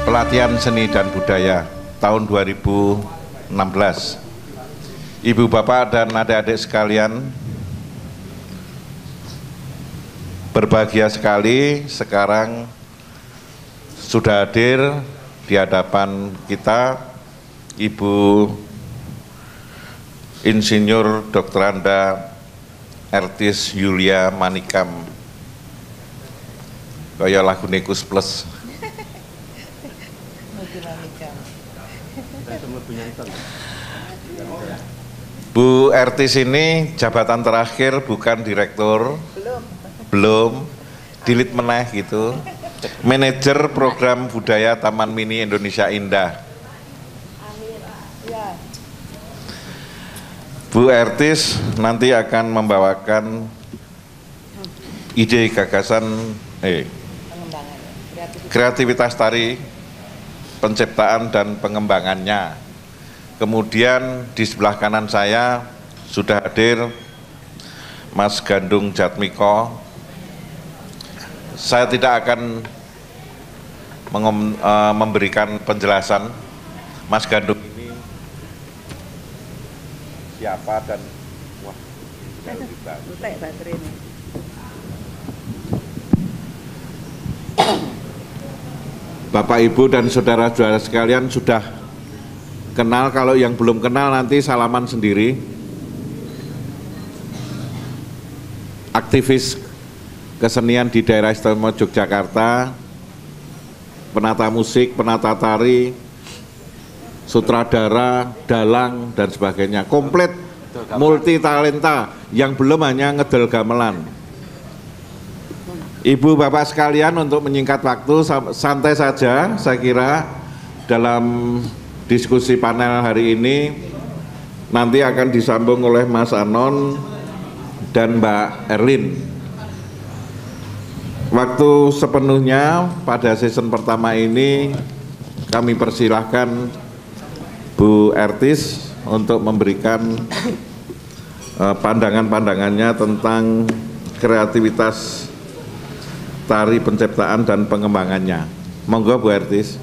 Pelatihan Seni dan Budaya tahun 2016. Ibu bapak dan adik-adik sekalian, berbahagia sekali sekarang sudah hadir di hadapan kita Ibu Insinyur Dr. Anda Ertis Yulia Manikam, kaya lagu Nekus Plus. Bu Ertis ini jabatan terakhir bukan direktur, belum dilit meneh gitu, manajer program budaya Taman Mini Indonesia Indah. Bu Ertis nanti akan membawakan ide gagasan kreativitas tari, penciptaan dan pengembangannya. Kemudian di sebelah kanan saya sudah hadir Mas Gandung Jatmiko. Saya tidak akan memberikan penjelasan Mas Gandung ini siapa dan wah, Bapak Ibu dan saudara-saudara sekalian sudah kenal, kalau yang belum kenal nanti salaman sendiri. Aktivis kesenian di daerah istimewa Yogyakarta, penata musik, penata tari, sutradara, dalang dan sebagainya, komplit multi talenta, yang belum hanya ngedel gamelan. Ibu bapak sekalian, untuk menyingkat waktu, santai saja saya kira dalam diskusi panel hari ini. Nanti akan disambung oleh Mas Anon dan Mbak Erlin. Waktu sepenuhnya pada season pertama ini kami persilahkan Bu Ertis untuk memberikan pandangan-pandangannya tentang kreativitas tari, penciptaan dan pengembangannya. Monggo Bu Ertis.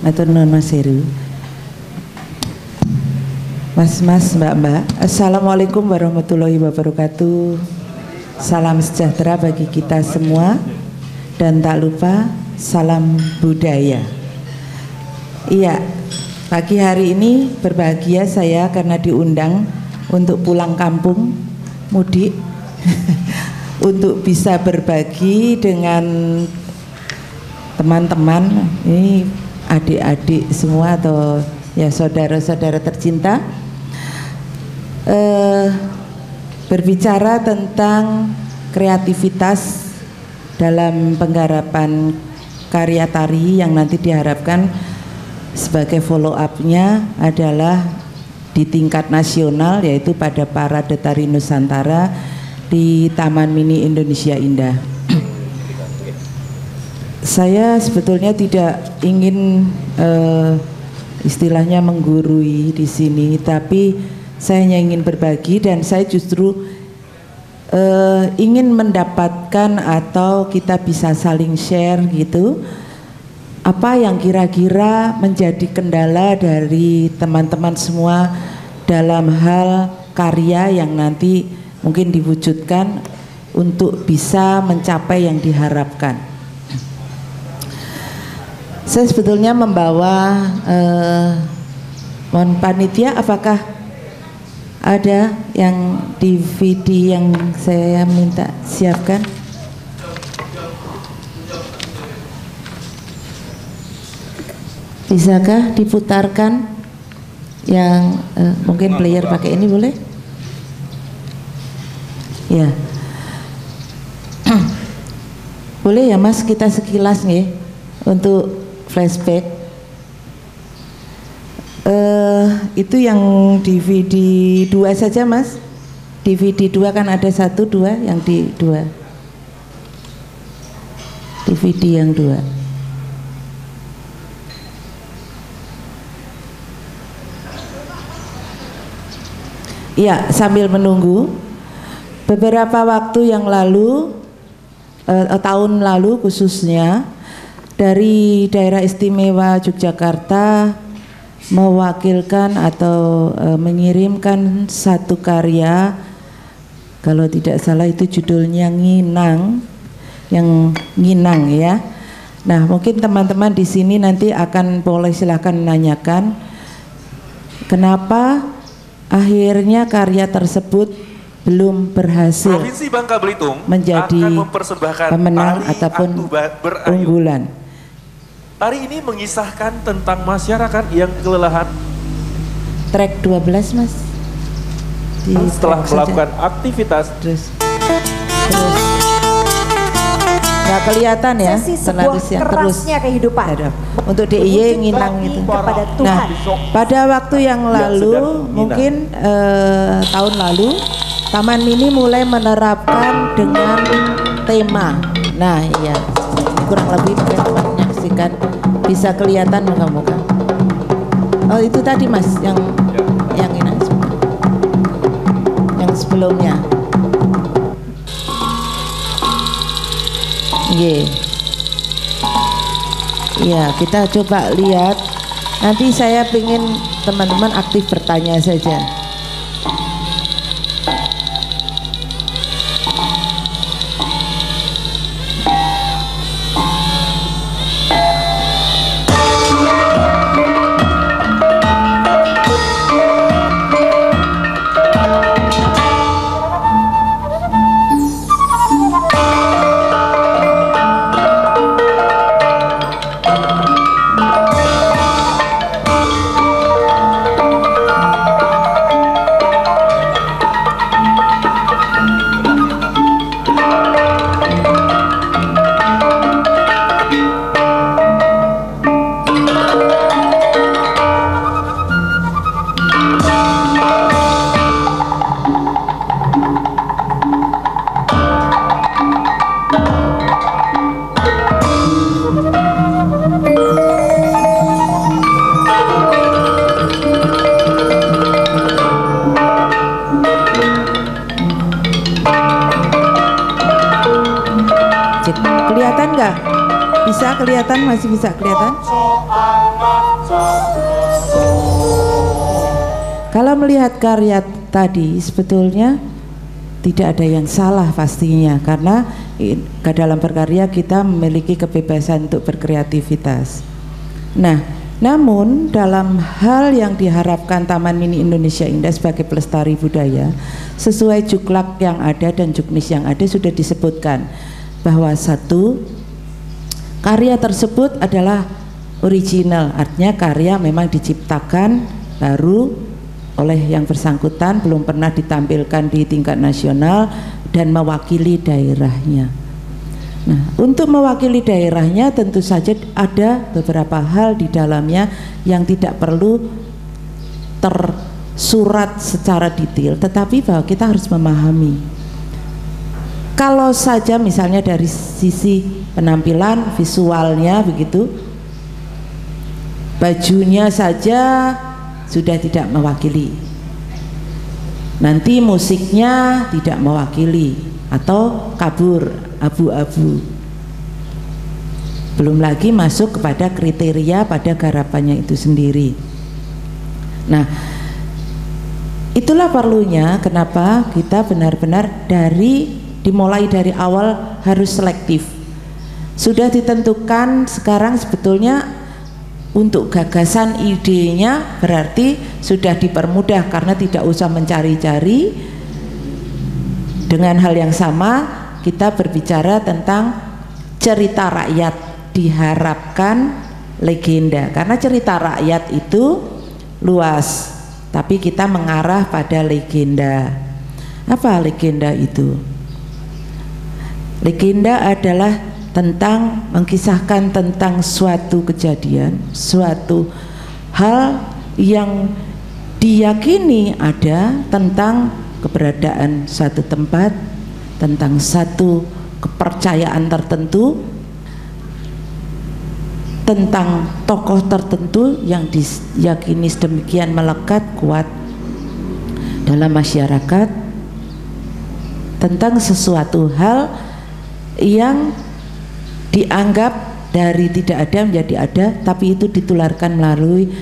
Matur nuwun Mas Heru. Mas-mas, mbak-mbak, Assalamualaikum warahmatullahi wabarakatuh. Salam sejahtera bagi kita semua, dan tak lupa salam budaya. Iya, pagi hari ini berbahagia saya karena diundang untuk pulang kampung mudik untuk bisa berbagi dengan teman-teman ini, adik-adik semua atau ya saudara-saudara tercinta, berbicara tentang kreativitas dalam penggarapan karya tari yang nanti diharapkan sebagai follow up-nya adalah di tingkat nasional, yaitu pada Parade Tari Nusantara di Taman Mini Indonesia Indah. Saya sebetulnya tidak ingin istilahnya menggurui di sini, tapi saya hanya ingin berbagi, dan saya justru ingin mendapatkan atau kita bisa saling share gitu, apa yang kira-kira menjadi kendala dari teman-teman semua dalam hal karya yang nanti mungkin diwujudkan untuk bisa mencapai yang diharapkan. Saya sebetulnya membawa mohon panitia, apakah ada yang DVD yang saya minta siapkan? Bisakah diputarkan yang mungkin player pakai ini, boleh? Ya. Boleh ya Mas, kita sekilas nih untuk flashback. Itu yang DVD 2 saja Mas. DVD 2 kan ada 1, 2, yang di 2. DVD yang 2. Iya, sambil menunggu, beberapa waktu yang lalu tahun lalu khususnya dari daerah istimewa Yogyakarta mewakilkan atau mengirimkan satu karya, kalau tidak salah itu judulnya Nginang, yang Nginang ya. Nah, mungkin teman-teman di sini nanti akan boleh silahkan menanyakan kenapa akhirnya karya tersebut belum berhasil Provinsi Bangka Belitung menjadi akan mempersembahkan pemenang tari ataupun Atu Berayu. unggulan. Tari ini mengisahkan tentang masyarakat yang kelelahan Track 12 Mas. setelah melakukan aktivitas. Terus nggak kelihatan ya setelah sebuah terus kerasnya kehidupan. ada. Untuk DIY nginang itu. Kepada Tuhan. Nah, pada waktu yang lalu sedang mungkin tahun lalu Taman Mini mulai menerapkan dengan tema. Nah, iya, ini kurang lebih mungkin teman menyaksikan bisa kelihatan muka-muka. Oh, itu tadi Mas yang ini yang sebelumnya. Iya, kita coba lihat. Nanti saya ingin teman-teman aktif bertanya saja. Kelihatan nggak? Bisa kelihatan? Masih bisa kelihatan? Kalau melihat karya tadi sebetulnya tidak ada yang salah pastinya, karena ke dalam berkarya kita memiliki kebebasan untuk berkreativitas. Nah, namun dalam hal yang diharapkan Taman Mini Indonesia Indah sebagai pelestari budaya, sesuai juklak yang ada dan juknis yang ada sudah disebutkan bahwa satu, karya tersebut adalah original, artinya karya memang diciptakan baru oleh yang bersangkutan, belum pernah ditampilkan di tingkat nasional dan mewakili daerahnya. Nah, untuk mewakili daerahnya tentu saja ada beberapa hal di dalamnya yang tidak perlu tersurat secara detail, tetapi bahwa kita harus memahami. Kalau saja misalnya dari sisi penampilan visualnya begitu, bajunya saja sudah tidak mewakili, nanti musiknya tidak mewakili atau kabur, abu-abu, belum lagi masuk kepada kriteria pada garapannya itu sendiri. Nah, itulah perlunya kenapa kita benar-benar dimulai dari awal harus selektif. Sudah ditentukan sekarang sebetulnya untuk gagasan idenya berarti sudah dipermudah karena tidak usah mencari-cari. Dengan hal yang sama kita berbicara tentang cerita rakyat, diharapkan legenda, karena cerita rakyat itu luas, tapi kita mengarah pada legenda. Apa legenda itu? Legenda adalah tentang mengkisahkan tentang suatu kejadian, suatu hal yang diyakini ada tentang keberadaan suatu tempat, tentang satu kepercayaan tertentu, tentang tokoh tertentu yang diyakini sedemikian melekat kuat dalam masyarakat, tentang sesuatu hal yang dianggap dari tidak ada menjadi ada, tapi itu ditularkan melalui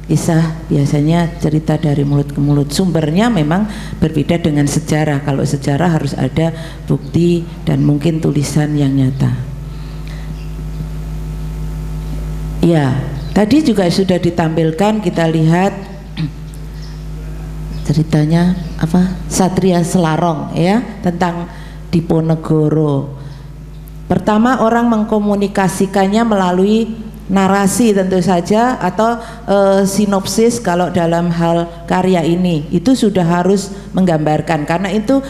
kisah, biasanya cerita dari mulut ke mulut. Sumbernya memang berbeda dengan sejarah. Kalau sejarah harus ada bukti dan mungkin tulisan yang nyata. Ya, tadi juga sudah ditampilkan, kita lihat ceritanya apa, Satria Selarong ya, tentang Diponegoro. Pertama, orang mengkomunikasikannya melalui narasi tentu saja, atau sinopsis kalau dalam hal karya ini itu sudah harus menggambarkan. Karena itu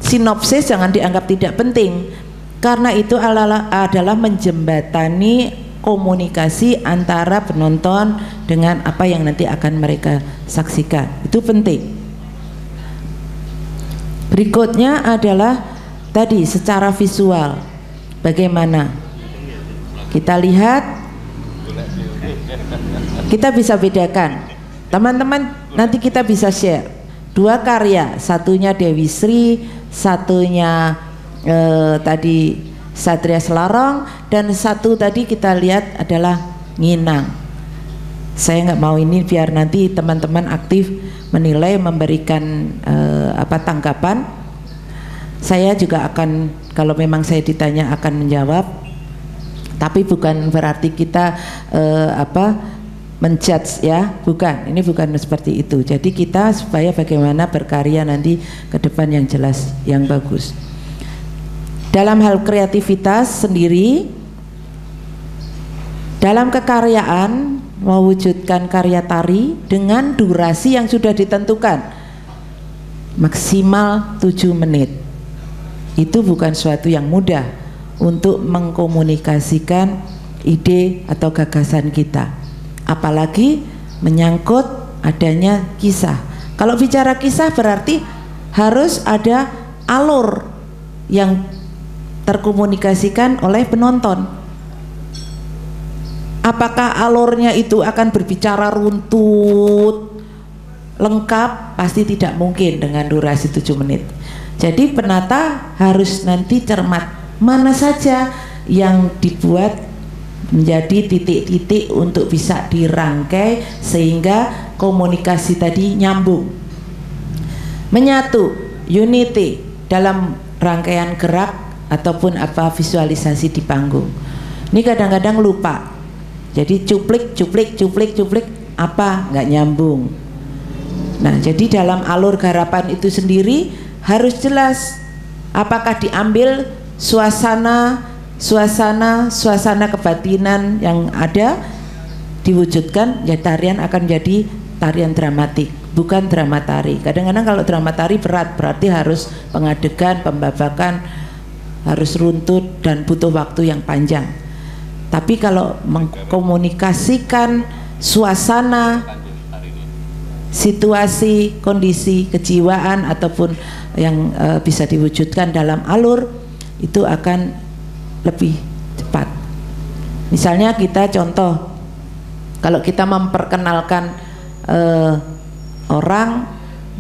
sinopsis jangan dianggap tidak penting, karena itu adalah menjembatani komunikasi antara penonton dengan apa yang nanti akan mereka saksikan. Itu penting. Berikutnya adalah tadi secara visual. Bagaimana kita lihat, kita bisa bedakan. Teman-teman nanti kita bisa share dua karya, satunya Dewi Sri, satunya tadi Satria Selarong, dan satu tadi kita lihat adalah Nginang. Saya nggak mau ini biar nanti teman-teman aktif menilai, memberikan tanggapan. Saya juga akan, kalau memang saya ditanya akan menjawab, tapi bukan berarti kita menjudge ya, bukan, ini bukan seperti itu. Jadi kita supaya bagaimana berkarya nanti ke depan yang jelas, yang bagus. Dalam hal kreativitas sendiri, dalam kekaryaan mewujudkan karya tari dengan durasi yang sudah ditentukan maksimal 7 menit. Itu bukan suatu yang mudah untuk mengkomunikasikan ide atau gagasan kita, apalagi menyangkut adanya kisah. Kalau bicara kisah berarti harus ada alur yang terkomunikasikan oleh penonton. Apakah alurnya itu akan berbicara runtut lengkap? Pasti tidak mungkin dengan durasi 7 menit. Jadi penata harus nanti cermat mana saja yang dibuat menjadi titik-titik untuk bisa dirangkai sehingga komunikasi tadi nyambung, menyatu, unity dalam rangkaian gerak ataupun apa visualisasi di panggung. Ini kadang-kadang lupa, jadi cuplik apa nggak nyambung. Nah, jadi dalam alur garapan itu sendiri harus jelas apakah diambil suasana kebatinan yang ada diwujudkan, ya tarian akan jadi tarian dramatik, bukan drama tari. Kadang-kadang kalau drama tari berat, berarti harus pengadegan, pembabakan, harus runtut dan butuh waktu yang panjang. Tapi kalau mengkomunikasikan suasana, situasi, kondisi, kejiwaan ataupun yang bisa diwujudkan dalam alur, itu akan lebih cepat. Misalnya kita contoh, kalau kita memperkenalkan orang,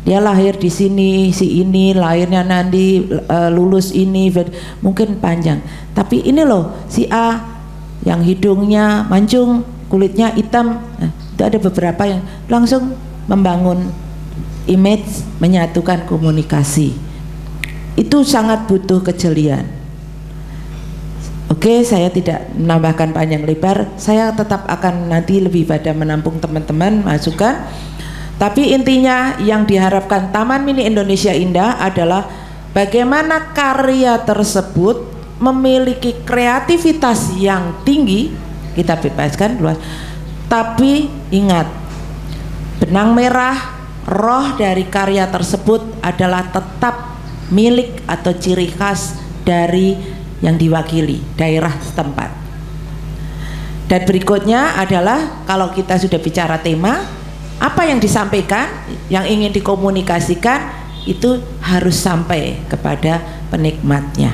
dia lahir di sini, si ini lahirnya nanti lulus ini, mungkin panjang. Tapi ini loh si A yang hidungnya mancung, kulitnya hitam. Nah, itu ada beberapa yang langsung membangun image, menyatukan komunikasi. Itu sangat butuh kejelian. Oke, saya tidak menambahkan panjang lebar. Saya tetap akan nanti lebih pada menampung teman-teman masukan. Tapi intinya yang diharapkan Taman Mini Indonesia Indah adalah bagaimana karya tersebut memiliki kreativitas yang tinggi, kita bebaskan luas. Tapi ingat, benang merah roh dari karya tersebut adalah tetap milik atau ciri khas dari yang diwakili daerah setempat. Dan berikutnya adalah kalau kita sudah bicara tema, apa yang disampaikan, yang ingin dikomunikasikan itu harus sampai kepada penikmatnya.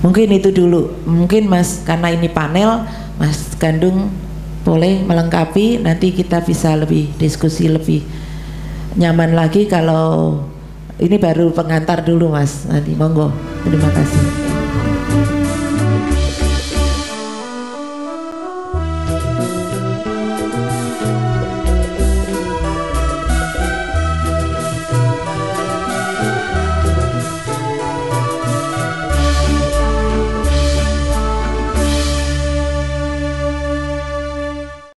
Mungkin itu dulu. Mungkin Mas, karena ini panel, Mas Gandung boleh melengkapi, nanti kita bisa lebih diskusi lebih nyaman lagi kalau Ini baru pengantar dulu Mas Andi, monggo. Terima kasih.